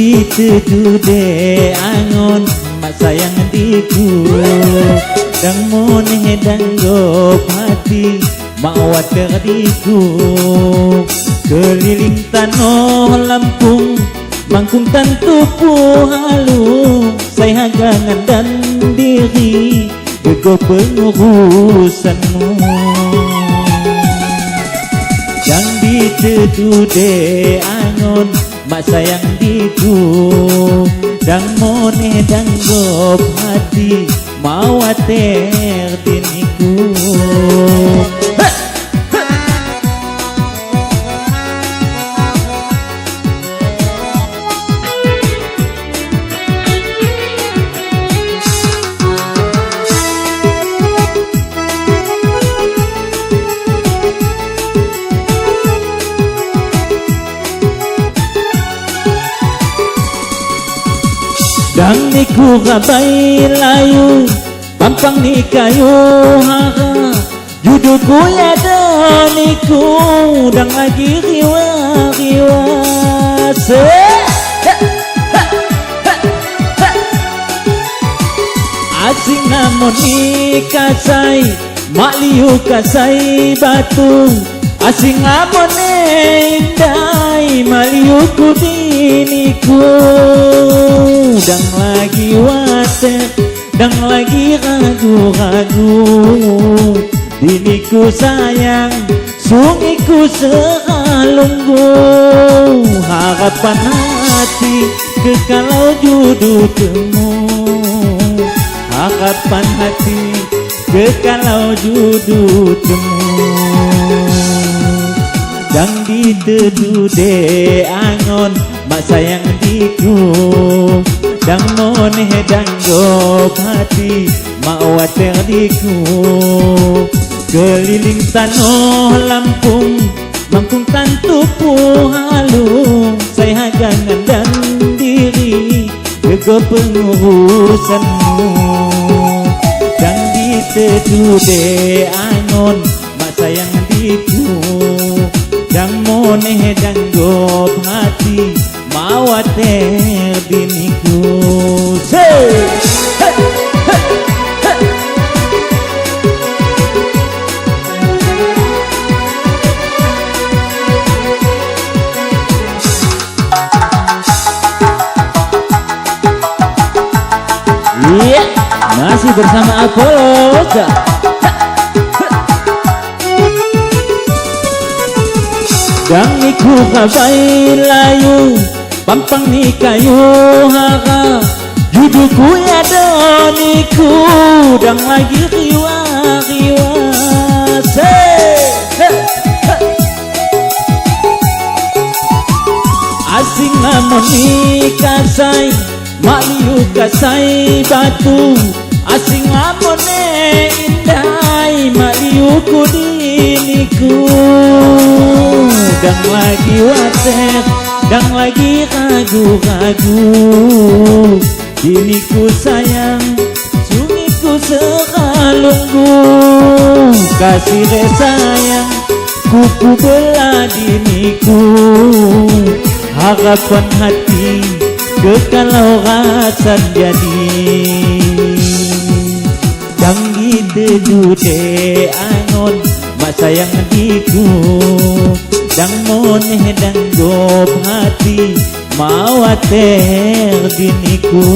Diteduh de angon mak sayang diku dang moneh dang gop hati mak water diku keliling tanoh Lampung mangkung tantupu halu saya hagangan dan diri gego pengurusanmu yang diteduh de angon mak sayang diku dang moneh dang gop hati mawater diniku dang niku rabai layu pampang ni kayu hara juduku ya niku dang lagi riwa-riwa asing namun ni kasai mak liu kasai batu asing namun ni indai mak liu kudiniku dang lagi water, dang lagi ragu-ragu diniku sayang, sungiku sehalunggu harapan hati kekalau judu temu harapan hati kekalau judu temu dang diteduh de angon mak sayang diku dang moneh dang gop hati mak water diku keliling tanoh Lampung mangkung tantupu halu saya hagangan dan diri gego pengurusanmu dang diteduh de angon mak sayang diku dang moneh dang gop hati mawater diniku iya masih bersama Apollo dang niku kabai layu pampang ni kayu hara juduku ya niku dang lagi riwa-riwa asing namun ni kasai mak liu kasai batu asing namun ni indai mak liu kudiniku dang lagi water dang lagi ragu-ragu diniku sayang sungiku sehalunggu kasih sayang kuku belah diniku harapan hati kekalau rasa jadi dang diteduh de angon mak sayang diku dang moneh dang gop hati mawater diniku